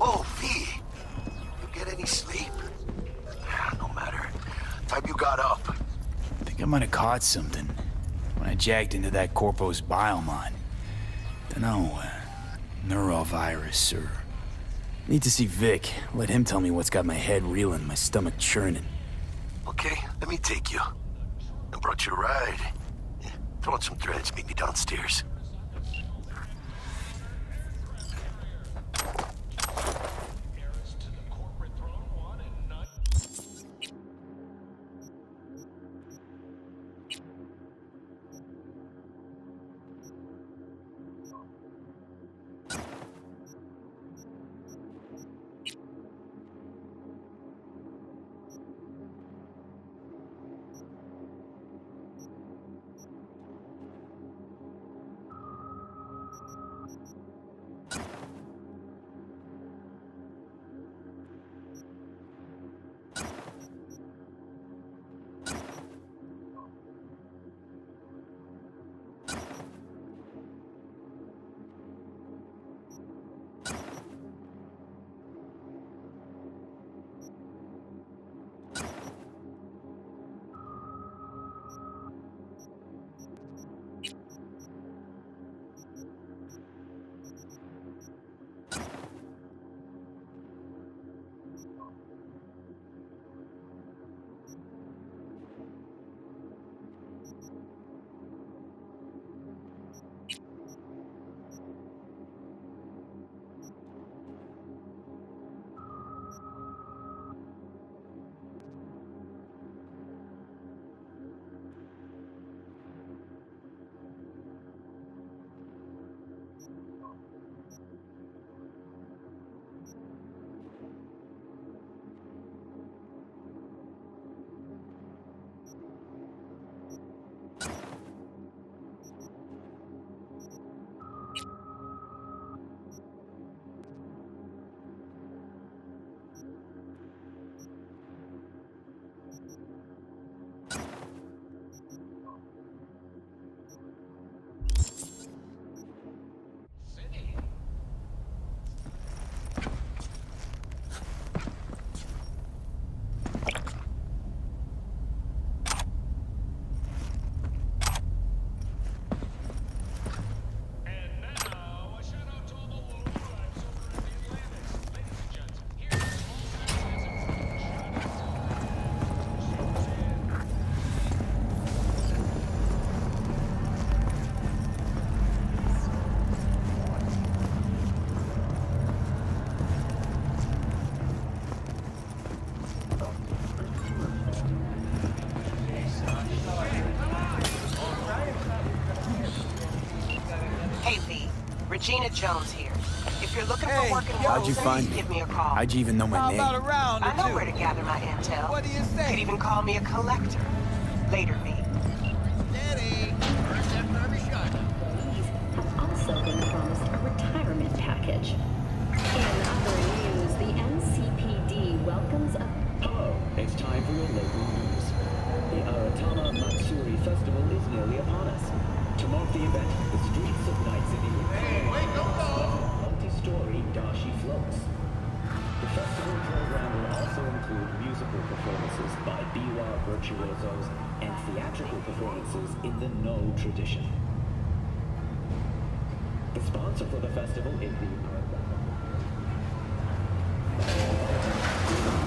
Oh, V. You get any sleep? No matter. Time you got up. I think I might have caught something when I jacked into that Corpo's biomon. Dunno, neurovirus or... Need to see Vic. Let him tell me what's got my head reeling, my stomach churning. Okay, let me take you. I brought you a ride. Throw on some threads, meet me downstairs. Gina Jones here. If you're looking for work in how'd you find me? give me a call. How'd you even know my name? I know where to gather my intel. What do you say? Could even call me a collector. Later, V. Steady. First after every shot. Have also been promised a retirement package. In other news, the NCPD welcomes a... Hello, it's time for your local news. The Aratama Matsuri Festival is nearly upon us. To mark the event, the streets of Night City will multi-story dashi floats. The festival program will also include musical performances by biwa virtuosos and theatrical performances in the No tradition. The sponsor for the festival is the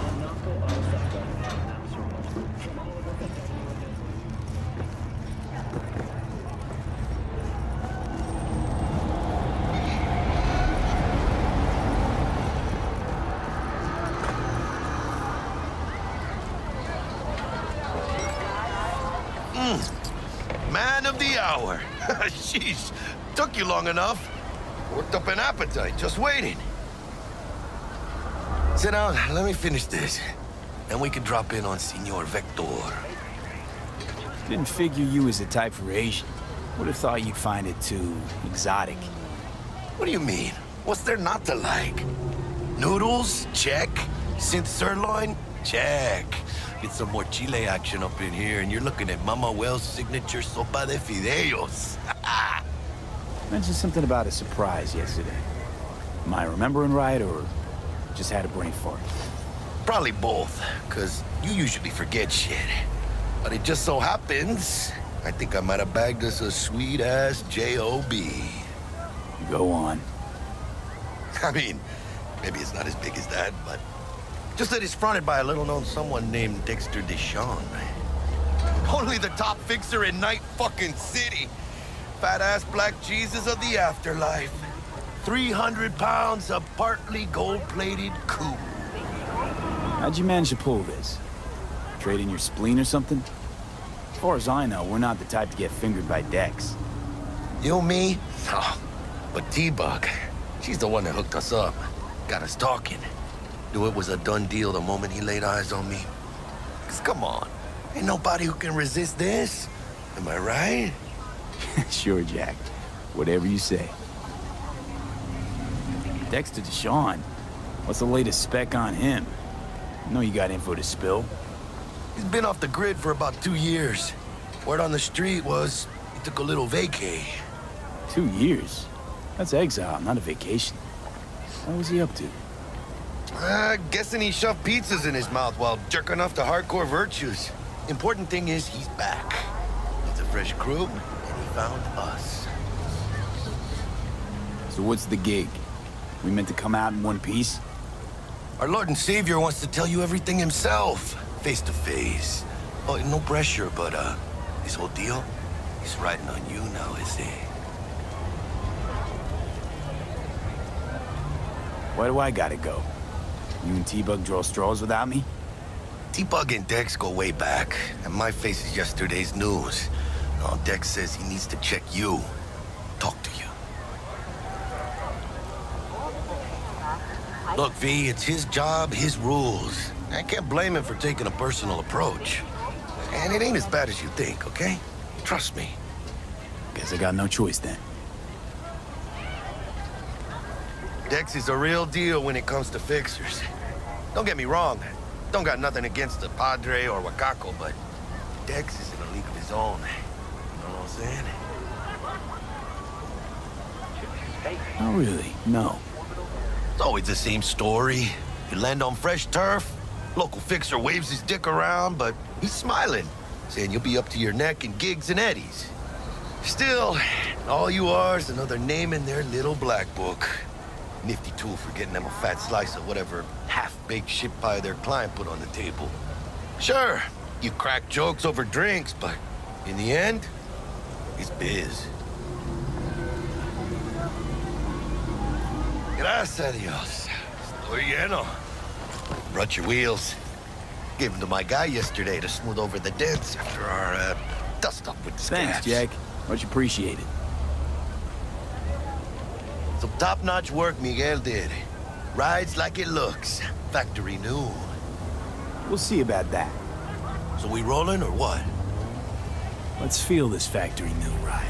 Hanako Osaka Matsuri from all over the Man of the hour. Jeez, took you long enough. Worked up an appetite, just waiting. Sit down, let me finish this. Then we can drop in on Senor Vector. Didn't figure you was the type for Asian. Would have thought you'd find it too exotic. What do you mean? What's there not to like? Noodles? Check. Synth sirloin? Check. Get some more chile action up in here, and you're looking at Mama Wells' signature sopa de fideos. Mentioned something about a surprise yesterday. Am I remembering right, or just had a brain fart? Probably both, because you usually forget shit. But it just so happens, I think I might have bagged us a sweet-ass J.O.B. Go on. I mean, maybe it's not as big as that, but just that it's fronted by a little-known someone named Dexter Deshawn. Only the top fixer in Night fucking City. Fat-ass black Jesus of the afterlife. 300 pounds of partly gold-plated coup. How'd you manage to pull this? Trade in your spleen or something? As far as I know, we're not the type to get fingered by Dex. You, me? Oh, but T-Bug, she's the one that hooked us up. Got us talking. Knew it was a done deal the moment he laid eyes on me. 'Cause come on, ain't nobody who can resist this. Am I right? Sure, Jack. Whatever you say. Dexter Deshawn? What's the latest spec on him? I know you got info to spill. He's been off the grid for about 2 years. Word on the street was he took a little vacay. 2 years? That's exile, not a vacation. What was he up to? Guessing he shoved pizzas in his mouth while jerking off to hardcore virtues. Important thing is he's back. It's a fresh crew, and he found us. So what's the gig? We meant to come out in one piece? Our Lord and Savior wants to tell you everything himself, face to face. Oh, no pressure, but this whole deal, he's riding on you now, is he? Why do I gotta go? You and T-Bug draw straws without me? T-Bug and Dex go way back, and my face is yesterday's news. Now Dex says he needs to check you, talk to you. Look, V, it's his job, his rules. I can't blame him for taking a personal approach. And it ain't as bad as you think, okay? Trust me. Guess I got no choice then. Dex is a real deal when it comes to fixers. Don't get me wrong. Don't got nothing against the Padre or Wakako, but Dex is in a league of his own. You know what I'm saying? Oh, really? No. It's always the same story. You land on fresh turf, local fixer waves his dick around, but he's smiling, saying you'll be up to your neck in gigs and eddies. Still, all you are is another name in their little black book. Nifty tool for getting them a fat slice of whatever half-baked shit pie their client put on the table. Sure, you crack jokes over drinks, but in the end, it's biz. Gracias a Dios. Estoy lleno. Brought your wheels. Gave them to my guy yesterday to smooth over the dents after our dust-up with the Thanks, scabs. Jack. Much appreciated. Some top-notch work Miguel did. Rides like it looks. Factory new. We'll see about that. So we rolling or what? Let's feel this factory new ride.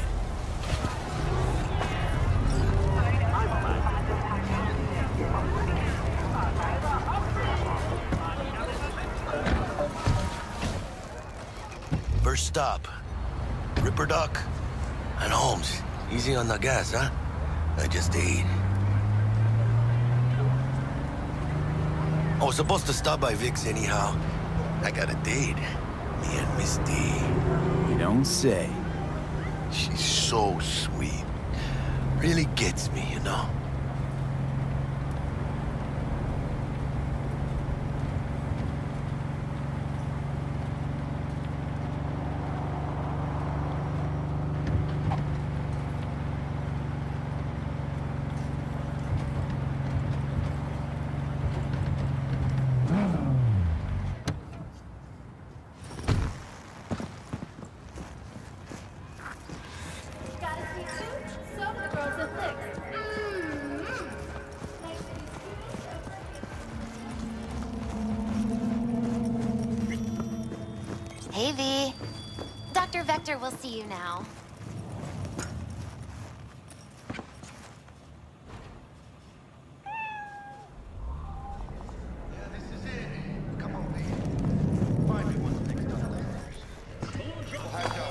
First stop. Ripper Duck and Holmes. Easy on the gas, huh? I just ate. I was supposed to stop by Vic's anyhow. I got a date. Me and Misty. You don't say. She's so sweet. Really gets me, you know? Hey, V. Dr. Vector will see you now.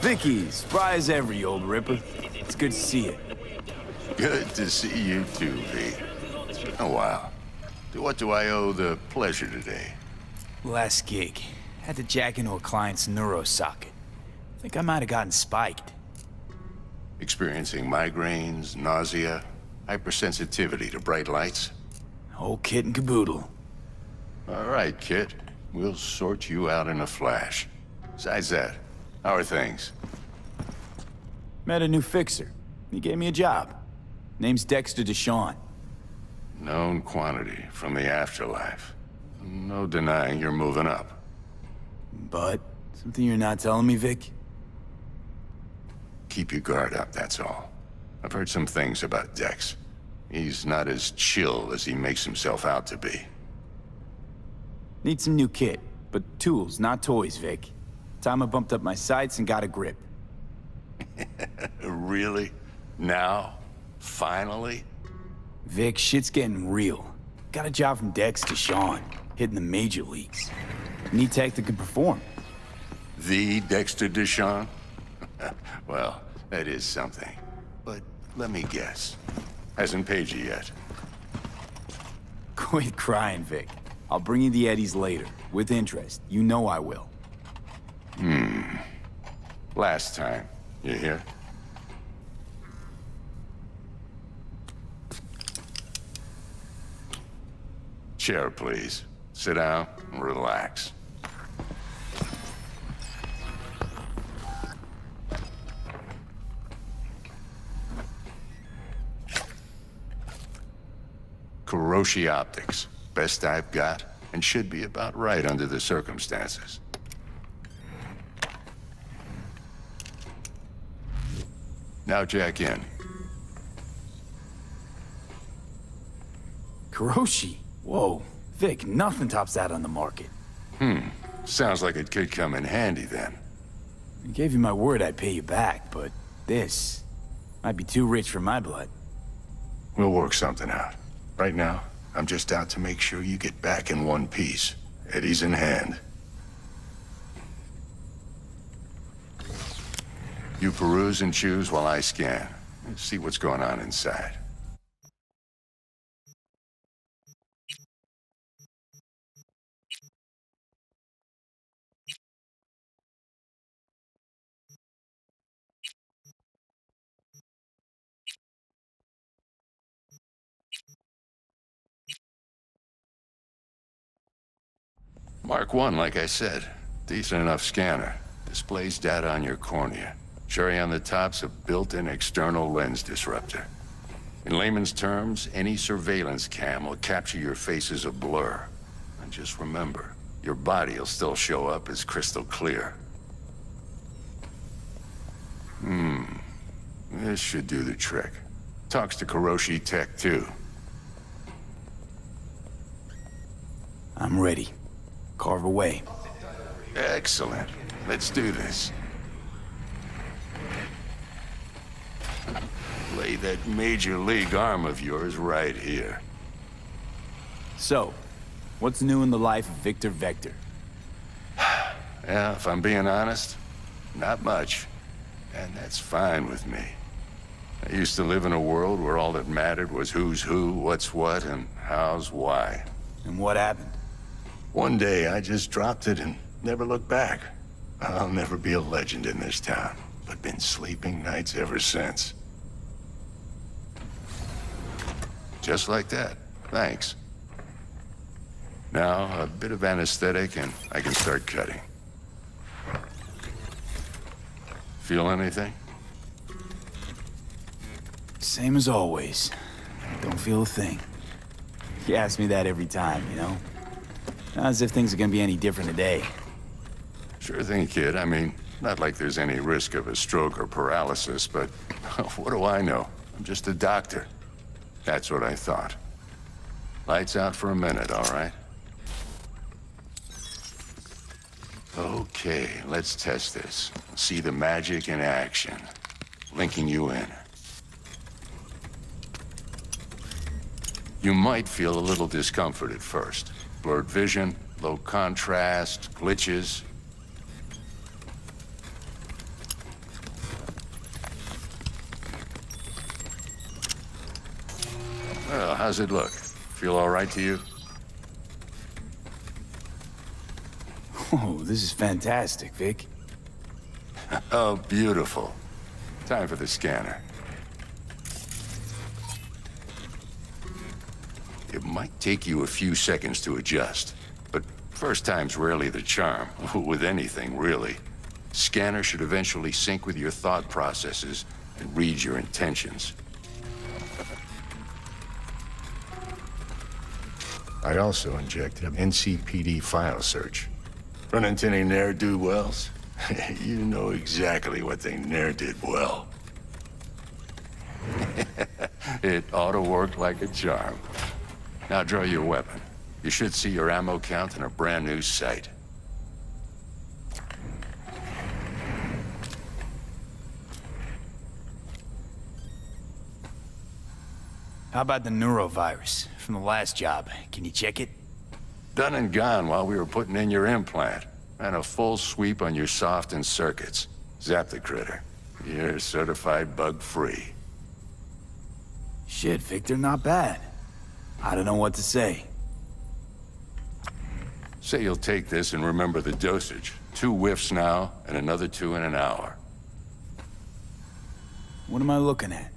Vicky, spry as ever, you old ripper. It's good to see you. Good to see you too, V. It's been a while. To what do I owe the pleasure today? Last gig. Had to jack into a client's neuro socket. Think I might have gotten spiked. Experiencing migraines, nausea, hypersensitivity to bright lights? Whole kit and caboodle. All right, kid. We'll sort you out in a flash. Besides that, how are things? Met a new fixer. He gave me a job. Name's Dexter Deshawn. Known quantity from the afterlife. No denying you're moving up. But, something you're not telling me, Vic? Keep your guard up, that's all. I've heard some things about Dex. He's not as chill as he makes himself out to be. Need some new kit, but tools, not toys, Vic. Time I bumped up my sights and got a grip. Really? Now? Finally? Vic, shit's getting real. Got a job from Dex to Sean, hitting the major leagues. Need tech that can perform. The Dexter Deshawn? Well, that is something. But let me guess. Hasn't paid you yet. Quit crying, Vic. I'll bring you the eddies later, with interest. You know I will. Last time. You hear? Chair, please. Sit down and relax. Kuroshi Optics. Best I've got, and should be about right under the circumstances. Now jack in. Kuroshi? Whoa. Vic, nothing tops that on the market. Sounds like it could come in handy then. I gave you my word I'd pay you back, but this might be too rich for my blood. We'll work something out. Right now, I'm just out to make sure you get back in one piece. Eddie's in hand. You peruse and choose while I scan. See what's going on inside. Mark 1, like I said. Decent enough scanner. Displays data on your cornea. Cherry on the top's a built-in external lens disruptor. In layman's terms, any surveillance cam will capture your face as a blur. And just remember, your body will still show up as crystal clear. This should do the trick. Talks to Kuroshi Tech, too. I'm ready. Carve away. Excellent. Let's do this. Lay that major league arm of yours right here. So, what's new in the life of Victor Vector? Yeah, if I'm being honest, not much. And that's fine with me. I used to live in a world where all that mattered was who's who, what's what, and how's why. And what happened? One day, I just dropped it and never looked back. I'll never be a legend in this town, but been sleeping nights ever since. Just like that. Thanks. Now, a bit of anesthetic and I can start cutting. Feel anything? Same as always. Don't feel a thing. You ask me that every time, you know? Not as if things are gonna be any different today. Sure thing, kid. I mean, not like there's any risk of a stroke or paralysis, but what do I know? I'm just a doctor. That's what I thought. Lights out for a minute, all right? Okay, let's test this. See the magic in action. Linking you in. You might feel a little discomfort at first. Blurred vision, low contrast, glitches. Well, how's it look? Feel all right to you? this is fantastic, Vic. Oh, beautiful. Time for the scanner. It might take you a few seconds to adjust, but first time's rarely the charm, with anything, really. Scanner should eventually sync with your thought processes and read your intentions. I also injected an NCPD file search. Run into any ne'er-do-wells? You know exactly what they ne'er did well. It ought to work like a charm. Now draw your weapon. You should see your ammo count in a brand new sight. How about the neurovirus from the last job? Can you check it? Done and gone while we were putting in your implant. Ran a full sweep on your soft and circuits. Zap the critter. You're certified bug-free. Shit, Victor, not bad. I don't know what to say. Say you'll take this and remember the dosage. 2 whiffs now, and another 2 in an hour. What am I looking at?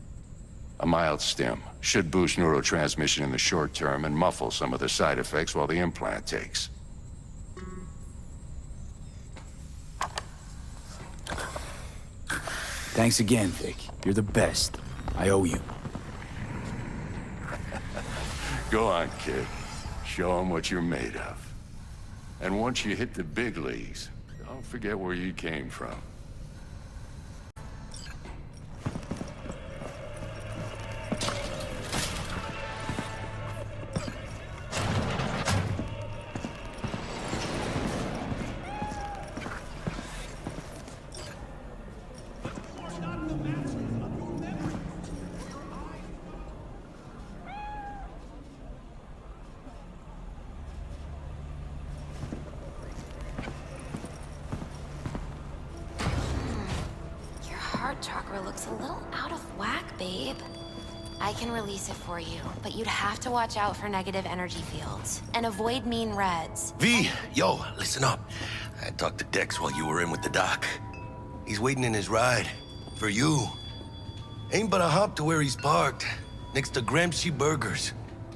A mild stim. Should boost neurotransmission in the short term and muffle some of the side effects while the implant takes. Thanks again, Vic. You're the best. I owe you. Go on, kid. Show them what you're made of. And once you hit the big leagues, don't forget where you came from. Heart chakra looks a little out of whack, babe. I can release it for you, but you'd have to watch out for negative energy fields and avoid mean reds. V, yo, listen up. I talked to Dex while you were in with the doc. He's waiting in his ride. For you. Ain't but a hop to where he's parked. Next to Gramsci Burgers.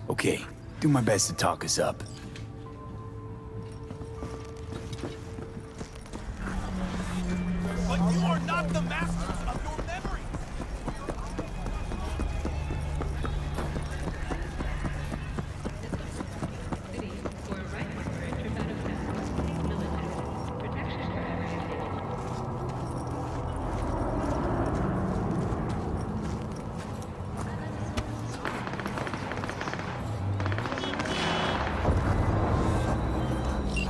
Okay, do my best to talk us up. But you are not the masters of your memory.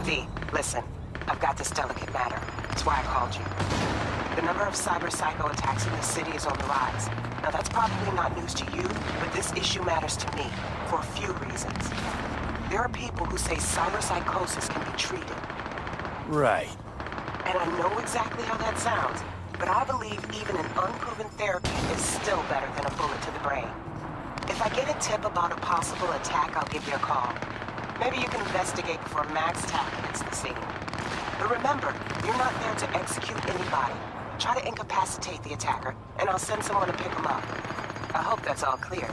V, listen. I've got this delicate matter. That's why I called you. The number of cyber-psycho attacks in the city is on the rise. Now that's probably not news to you, but this issue matters to me for a few reasons. There are people who say cyber-psychosis can be treated. Right. And I know exactly how that sounds, but I believe even an unproven therapy is still better than a bullet to the brain. If I get a tip about a possible attack, I'll give you a call. Maybe you can investigate before Max Tack hits the scene. But remember, you're not there to execute anybody. Try to incapacitate the attacker, and I'll send someone to pick him up. I hope that's all clear.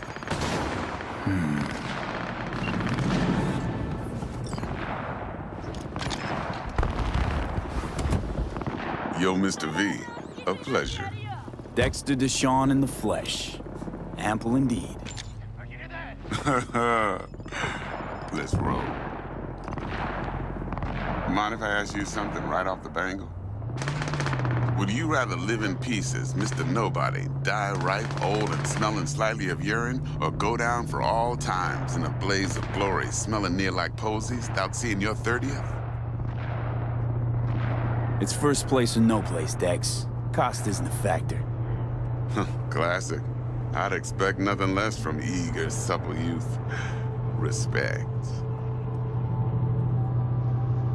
Yo, Mr. V, a pleasure. Dexter Deshawn in the flesh. Ample indeed. Let's roll. Mind if I ask you something right off the bangle? Would you rather live in pieces, Mr. Nobody, die ripe, old, and smelling slightly of urine, or go down for all times in a blaze of glory, smelling near like posies, without seeing your 30th? It's first place or no place, Dex. Cost isn't a factor. Classic. I'd expect nothing less from eager, supple youth. Respect.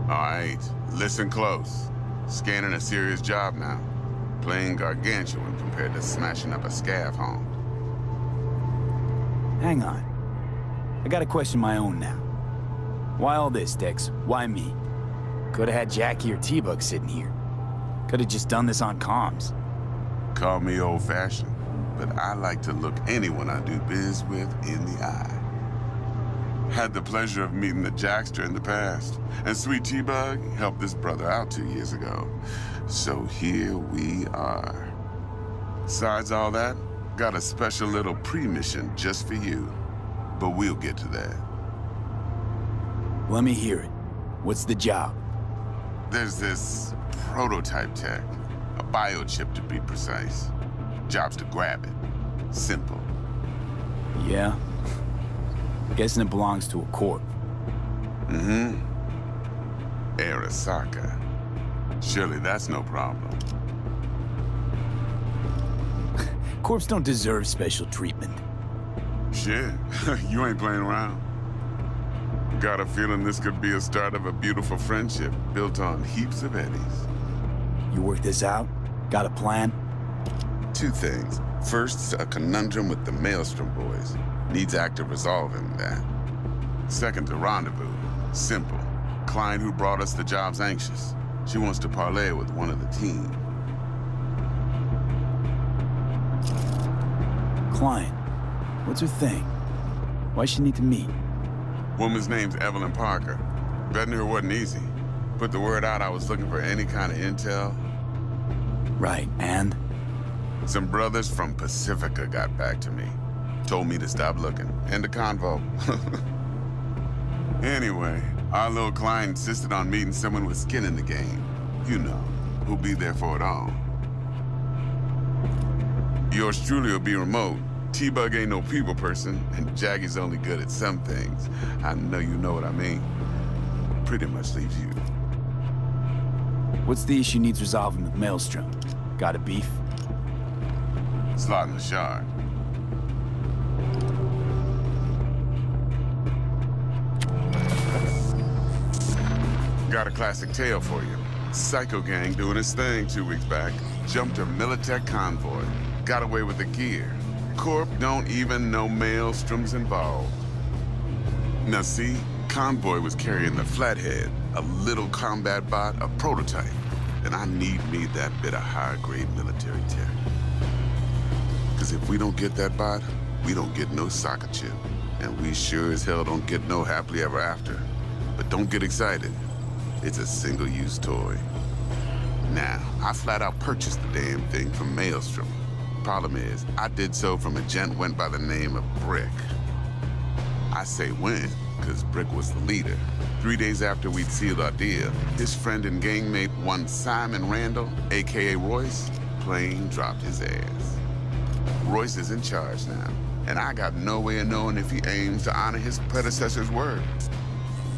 All right, listen close. Scanning a serious job now. Playing gargantuan compared to smashing up a scav home. Hang on. I got a question my own now. Why all this, Dex? Why me? Could have had Jackie or T-Bug sitting here. Could have just done this on comms. Call me old-fashioned, but I like to look anyone I do biz with in the eye. Had the pleasure of meeting the Jackster in the past, and Sweet T-Bug helped this brother out 2 years ago. So here we are. Besides all that, got a special little pre-mission just for you. But we'll get to that. Let me hear it. What's the job? There's this prototype tech, a biochip to be precise. Job's to grab it. Simple. Yeah? Guessing it belongs to a corp. Mm-hmm. Arasaka. Surely that's no problem. Corps don't deserve special treatment. Shit, you ain't playing around. Got a feeling this could be a start of a beautiful friendship built on heaps of eddies. You work this out? Got a plan? 2 things. First, a conundrum with the Maelstrom boys. Needs active resolving that. Second, a rendezvous. Simple. Client who brought us the job's anxious. She wants to parlay with one of the team. Client. What's her thing? Why she need to meet? Woman's name's Evelyn Parker. Betting her wasn't easy. Put the word out I was looking for any kind of intel. Right, and? Some brothers from Pacifica got back to me. Told me to stop looking. End the convo. Anyway, our little client insisted on meeting someone with skin in the game. You know, who'll be there for it all. Yours truly will be remote. T-Bug ain't no people person, and Jaggy's only good at some things. I know you know what I mean. Pretty much leaves you. What's the issue needs resolving with Maelstrom? Got a beef? Slotting the shard. Got a classic tale for you. Psycho gang doing his thing 2 weeks back. Jumped a Militech convoy. Got away with the gear. Corp don't even know Maelstrom's involved. Now see, convoy was carrying the Flathead, a little combat bot, a prototype. And I need me that bit of high-grade military tech. Because if we don't get that bot, we don't get no soccer chip. And we sure as hell don't get no happily ever after. But don't get excited. It's a single-use toy. Now, I flat out purchased the damn thing from Maelstrom. Problem is, I did so from a gent went by the name of Brick. I say went, because Brick was the leader. 3 days after we'd sealed our deal, his friend and gangmate, one Simon Randall, aka Royce, plain dropped his ass. Royce is in charge now, and I got no way of knowing if he aims to honor his predecessor's word.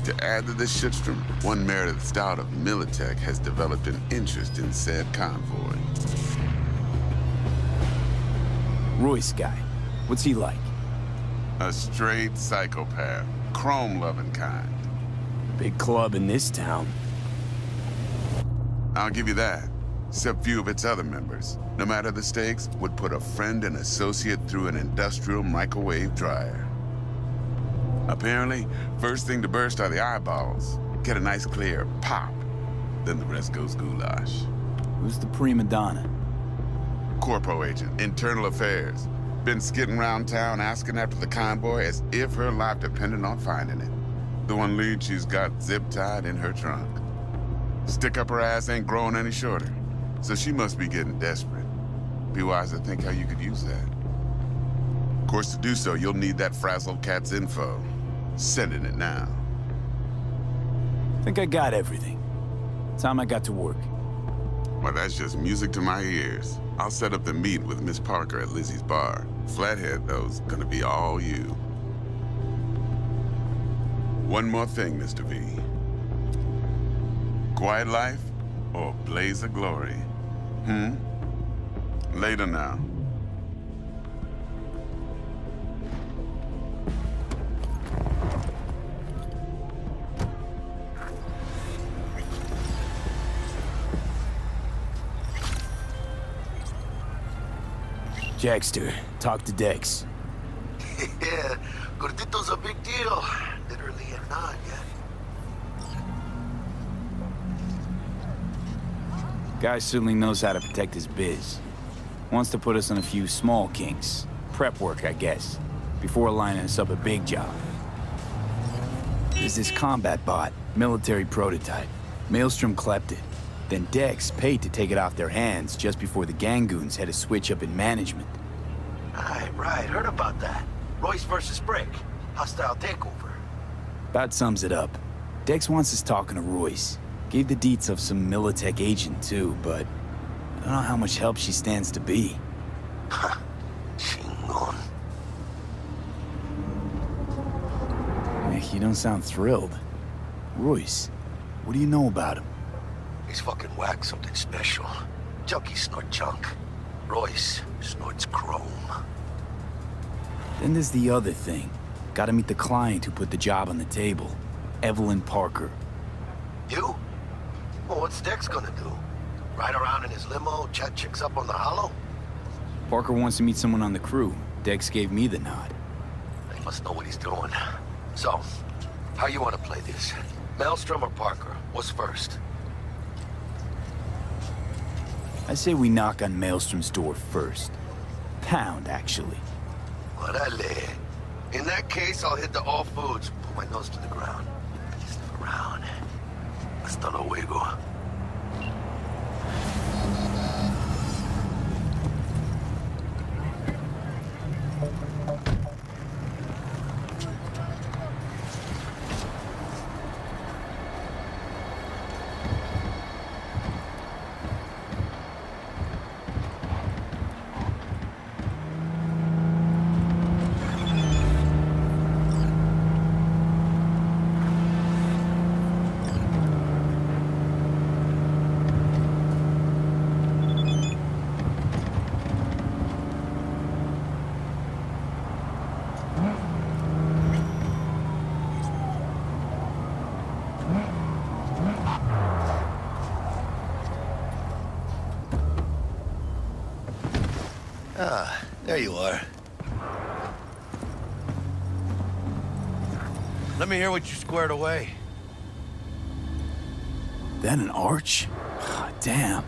To add to this shitstorm, one Meredith Stout of Militech has developed an interest in said convoy. Royce guy. What's he like? A straight psychopath. Chrome-loving kind. Big club in this town. I'll give you that. Except few of its other members, no matter the stakes, would put a friend and associate through an industrial microwave dryer. Apparently, first thing to burst are the eyeballs. Get a nice clear pop. Then the rest goes goulash. Who's the prima donna? Corpo agent, internal affairs. Been skidding around town asking after the convoy as if her life depended on finding it. The one lead she's got zip-tied in her trunk. Stick up her ass ain't growing any shorter, so she must be getting desperate. Be wise to think how you could use that. Of course, to do so, you'll need that frazzled cat's info. Sending it now. Think I got everything. Time I got to work. Well, that's just music to my ears. I'll set up the meet with Miss Parker at Lizzie's bar. Flathead, though's gonna be all you. One more thing, Mr. V. Quiet life or blaze of glory? Later now. Jackster, talk to Dex. Yeah, Gordito's a big deal. Literally a nod, yeah. Guy certainly knows how to protect his biz. Wants to put us on a few small kinks. Prep work, I guess. Before lining us up a big job. There's this combat bot, military prototype. Maelstrom clept it. Then Dex paid to take it off their hands just before the Gangoons had a switch up in management. Right, heard about that. Royce versus Brick. Hostile takeover. About sums it up. Dex wants us talking to Royce. Gave the deets of some Militech agent too, but I don't know how much help she stands to be. Ha. Chingon. You don't sound thrilled. Royce, what do you know about him? He's fucking whack something special. Junkies snort junk. Royce snorts chrome. Then there's the other thing. Gotta meet the client who put the job on the table. Evelyn Parker. You? Well, what's Dex gonna do? Ride around in his limo, chat chicks up on the hollow? Parker wants to meet someone on the crew. Dex gave me the nod. He must know what he's doing. So, how you want to play this? Maelstrom or Parker? What's first? I say we knock on Maelstrom's door first. Pound, actually. Orale. In that case, I'll hit the all foods. Put my nose to the ground. Sniff around. Hasta luego. Ah, there you are. Let me hear what you squared away. That an arch? Damn.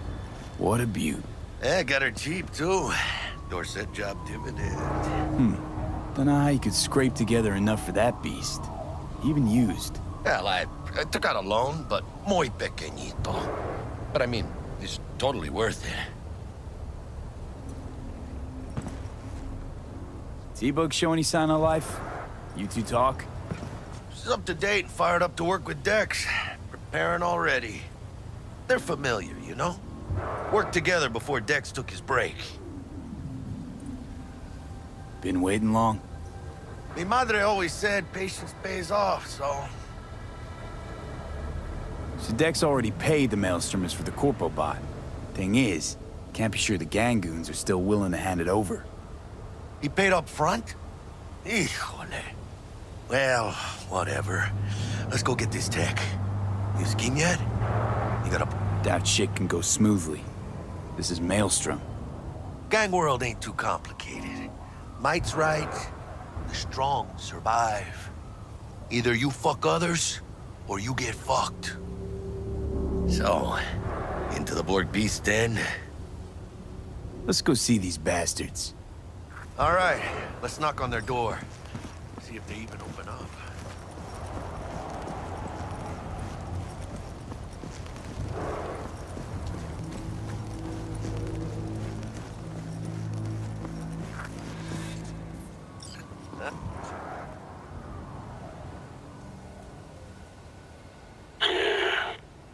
What a beaut. Yeah, got her cheap, too. Dorset job dividend. Dunno how you could scrape together enough for that beast. Even used. Well, I took out a loan, but muy pequeñito. But I mean, it's totally worth it. T-Bug show any sign of life? You two talk? She's up to date and fired up to work with Dex. Preparing already. They're familiar, you know? Worked together before Dex took his break. Been waiting long? Mi madre always said patience pays off, so... So Dex already paid the Maelstromers for the Corpo bot. Thing is, can't be sure the Gangoons are still willing to hand it over. He paid up front? Híjole. Well, whatever. Let's go get this tech. You scheme yet? You got a... Doubt shit can go smoothly. This is Maelstrom. Gang world ain't too complicated. Might's right, the strong survive. Either you fuck others, or you get fucked. So, into the Borg Beast Den? Let's go see these bastards. All right, let's knock on their door. See if they even open up.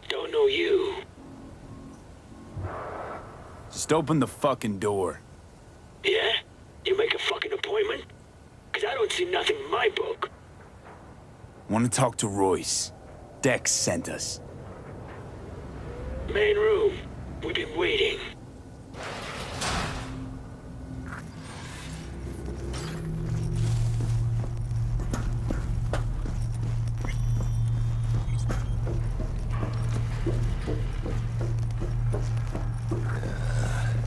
Don't know you. Just open the fucking door. Yeah? You make a fucking appointment? Because I don't see nothing in my book. Want to talk to Royce. Dex sent us. Main room. We've been waiting.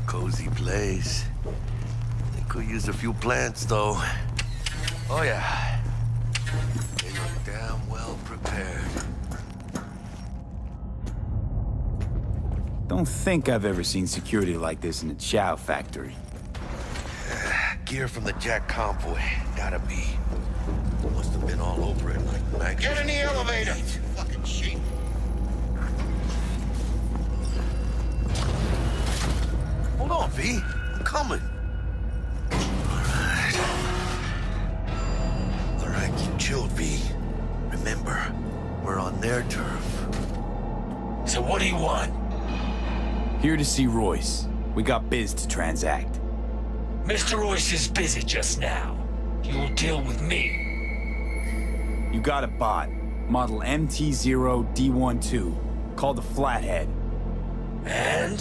Cozy place. They could use a few plants, though. Oh, yeah. They look damn well prepared. Don't think I've ever seen security like this in a chow factory. Gear from the Jack convoy. Gotta be. Must have been all over it like Max. Get in the elevator! Fucking sheep. Hold on, V. I'm coming. All right, keep chill, V. Remember, we're on their turf. So what do you want? Here to see Royce. We got biz to transact. Mr. Royce is busy just now. You'll deal with me. You got a bot. Model MT0D12. Called the Flathead. And?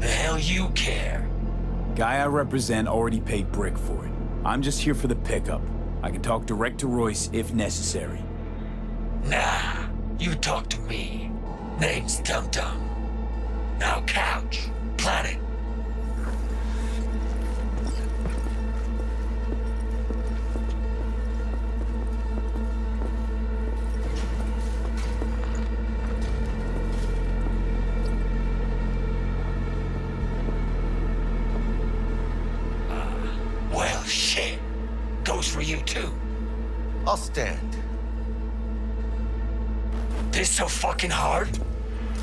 The hell you care? Guy I represent already paid Brick for it. I'm just here for the pickup. I can talk direct to Royce if necessary. Nah, you talk to me. Name's Dum Dum. Now couch, planet. Well, shit. Goes for you too. I'll stand. This so fucking hard?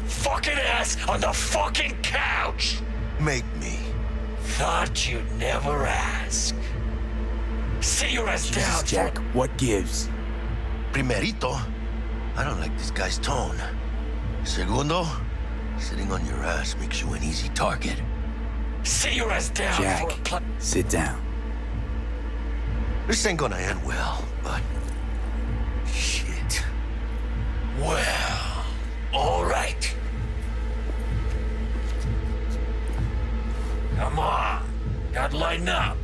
Fucking ass on the fucking couch! Make me. Thought you'd never ask. Sit your ass down. Jesus, Jack, what gives? Primerito, I don't like this guy's tone. Segundo, sitting on your ass makes you an easy target. Sit your ass down Jack, for a sit down. This ain't gonna end well, but... shit. Well, all right. Come on. Gotta lighten up.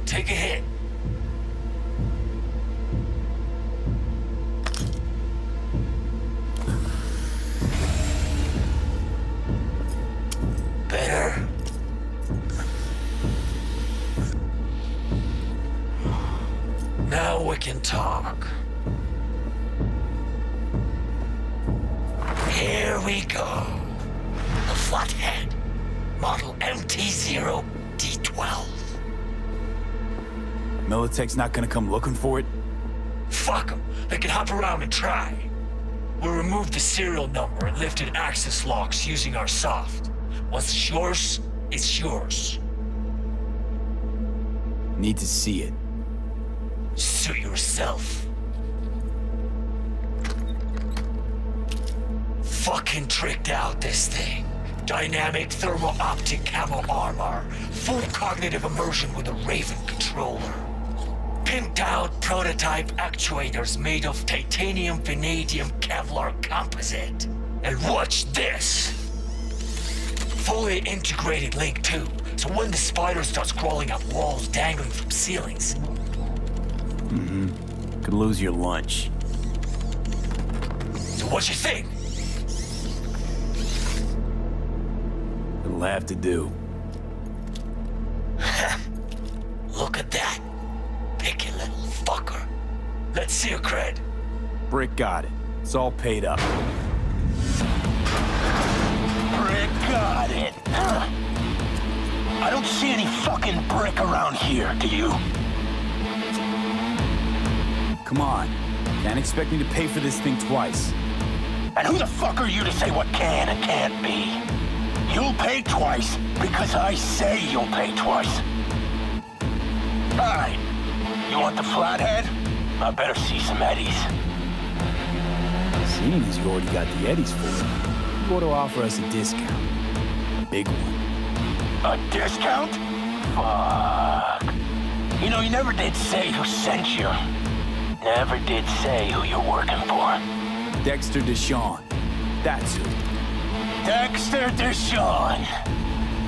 Take a hit. Better? Now we can talk. Here we go. The Flathead. Model MT0D12. Militech's not gonna come looking for it? Fuck them. They can hop around and try. We'll remove the serial number and lifted access locks using our soft. Once it's yours, it's yours. Need to see it. Suit yourself. Fucking tricked out this thing. Dynamic thermo-optic camo armor. Full cognitive immersion with a Raven controller. Pimped out prototype actuators made of titanium, vanadium, Kevlar composite. And watch this. Fully integrated link too, so when the spider starts crawling up walls dangling from ceilings. Could lose your lunch. So what you think? It'll have to do. Look at that. Picky little fucker. Let's see your cred. Brick got it. It's all paid up. Brick got it. I don't see any fucking brick around here, do you? Come on. Can't expect me to pay for this thing twice. And who the fuck are you to say what can and can't be? You'll pay twice because I say you'll pay twice. Alright. You want the Flathead? I better see some eddies. Seeing as you already got the eddies for it, you ought to offer us a discount. A big one. A discount? Fuck. You know, you never did say who sent you. Never did say who you're working for. Dexter Deshawn. That's who. Dexter Deshawn.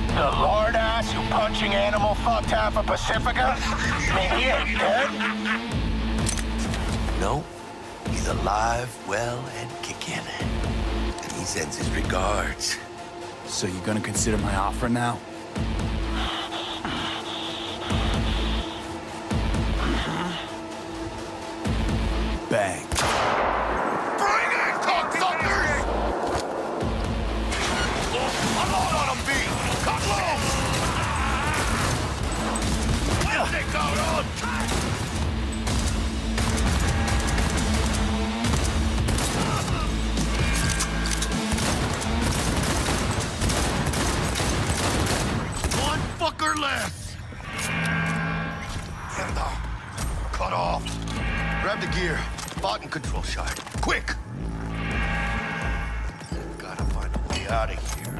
The lord ass who punching animal fucked half of Pacifica? He ain't dead. No, he's alive, well, and kicking. And he sends his regards. So you're gonna consider my offer now? Bang. Bring it, cocksuckers! them tight! One fucker less! Damn no. Cut off. Grab the gear. Bot and control shard. Quick! Gotta find a way out of here.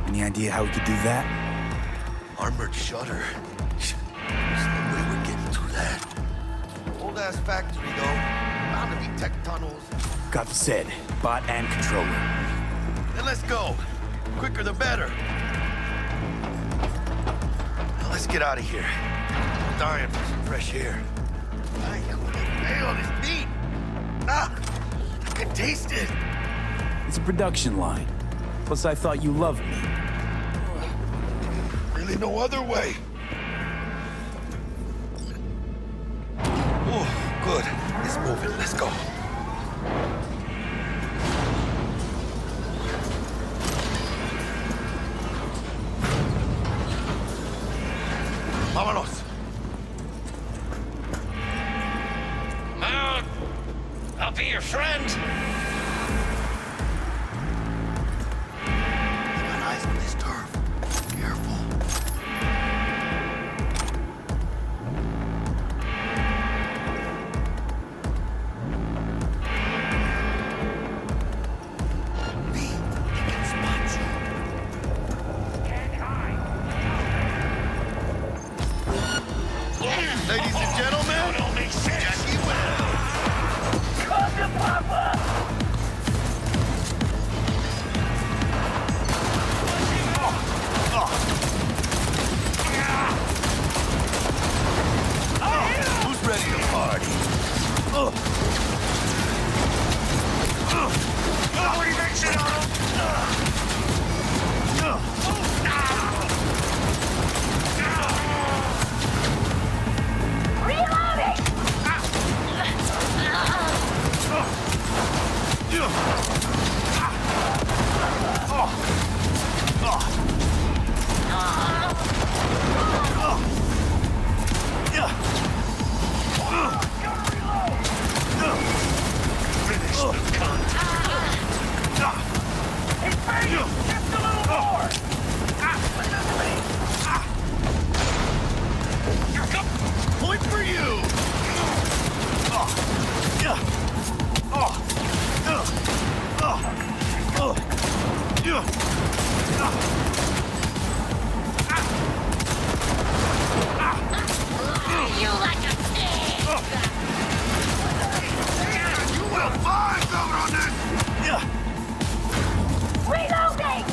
Any idea how we could do that? Armored shutter. There's no way we're getting through that. Old-ass factory, though. Bound to be tech tunnels. Got the said, bot and controller. Then let's go. Quicker the better. Now let's get out of here. I'm dying for some fresh air. I failed this meat. Ah, I can taste it. It's a production line. Plus, I thought you loved me. Really no other way. Oh, good. It's moving. Let's go. Vámonos. I'll be your friend. Got eyes on this turf. Careful. B, he can spot you. Ladies and gentlemen, Jackie Wells. Who's ready to party? What do you think, Shadow? Finish the cunt. Just a little more. Point for you! You like a pig! You will find out on this! Reloading!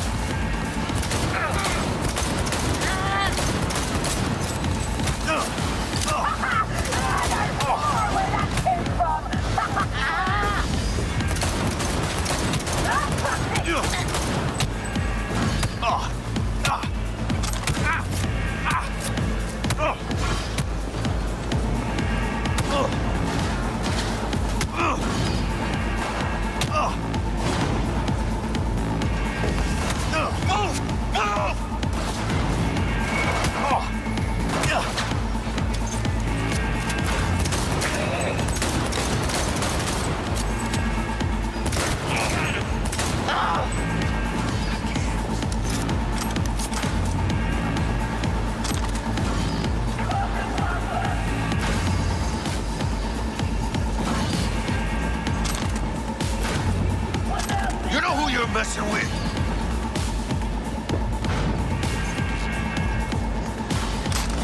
You know who you're messing with?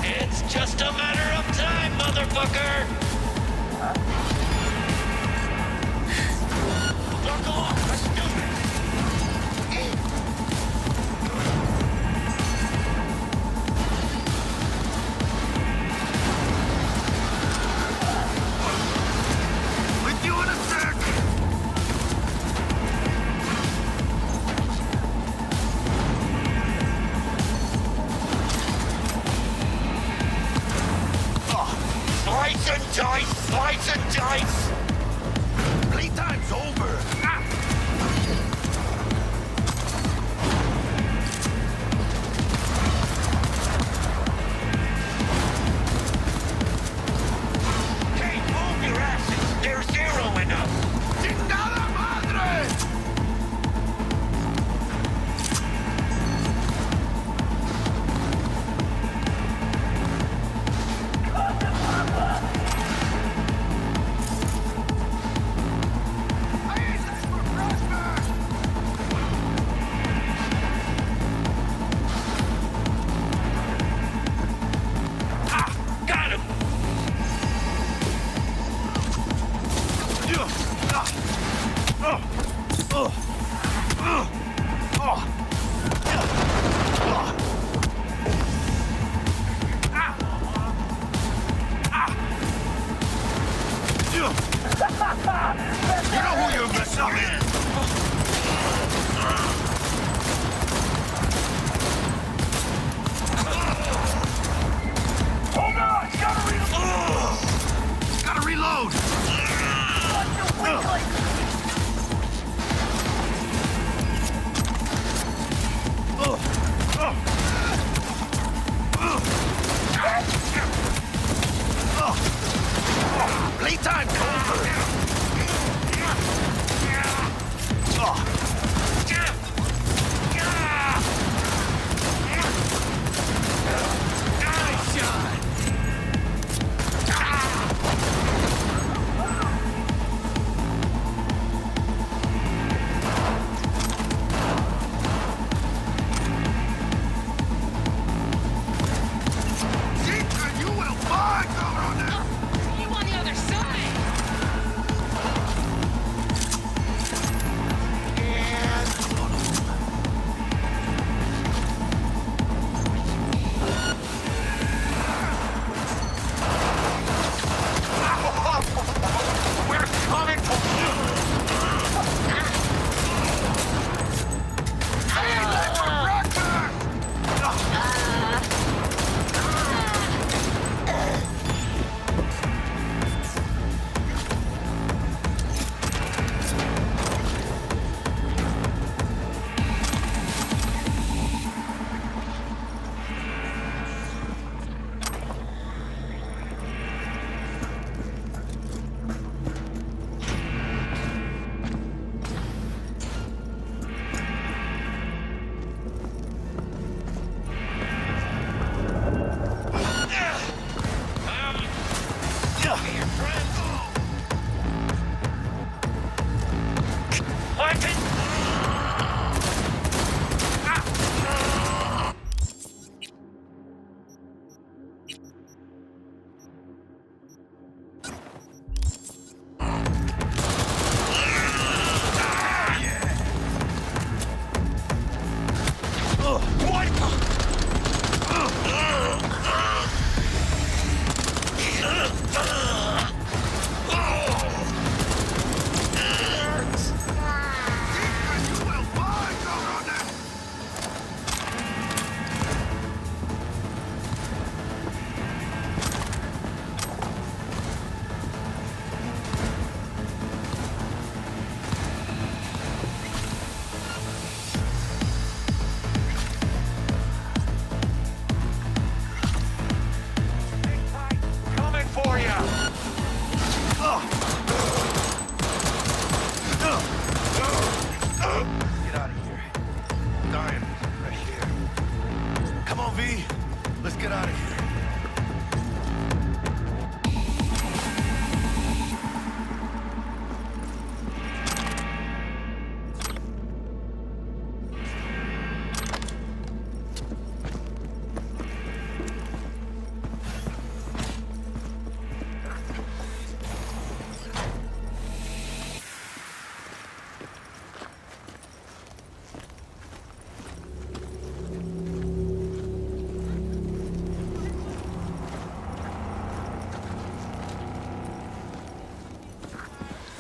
It's just a matter of time, motherfucker. Fuck off, that's stupid. With you in a sec!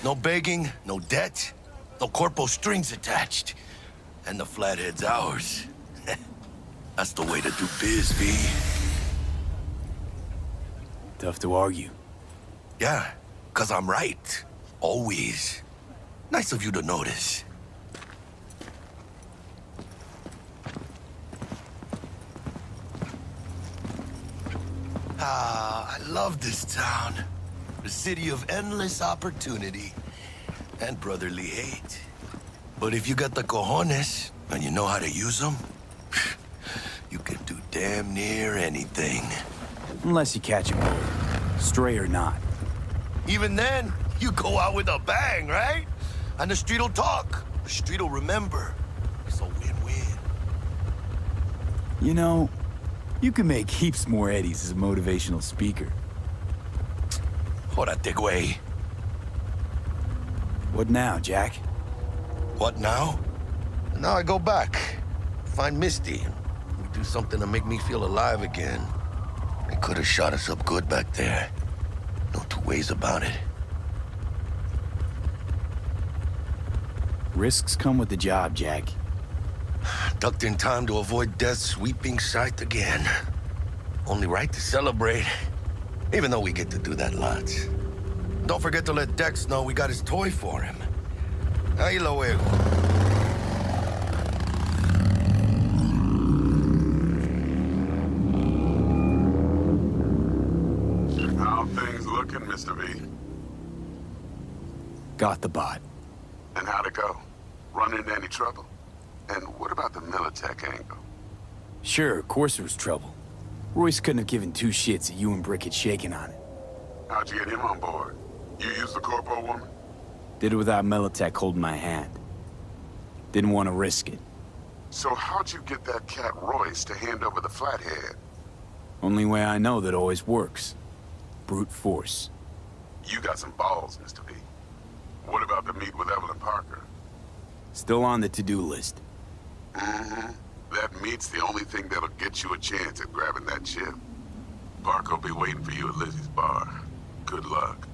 No begging, no debt, no corpo strings attached. And the flathead's ours. That's the way to do biz, V. Tough to argue. Yeah, 'cause I'm right. Always. Nice of you to notice. Ah, I love this town. The city of endless opportunity and brotherly hate. But if you got the cojones and you know how to use them, you can do damn near anything. Unless you catch a bird, stray or not. Even then, you go out with a bang, right? And the street'll talk. The street'll remember. It's a win-win. You know, you can make heaps more eddies as a motivational speaker. Órate, güey. What now, Jack? What now? Now I go back. Find Misty. We do something to make me feel alive again. They could have shot us up good back there. No two ways about it. Risks come with the job, Jack. Ducked in time to avoid death's sweeping sight again. Only right to celebrate. Even though we get to do that lots. Don't forget to let Dex know we got his toy for him. Ahí lo luego. How things looking, Mr. V? Got the bot. And how'd it go? Run into any trouble? And what about the Militech angle? Sure, of course there was trouble. Royce couldn't have given two shits that you and Brick had shaken on it. How'd you get him on board? You used the corpo woman? Did it without Militech holding my hand. Didn't want to risk it. So how'd you get that cat Royce to hand over the flathead? Only way I know that always works. Brute force. You got some balls, Mr. V. What about the meet with Evelyn Parker? Still on the to-do list. Mm-hmm. That meet's the only thing that'll get you a chance at grabbing that chip. Parker'll be waiting for you at Lizzie's bar. Good luck.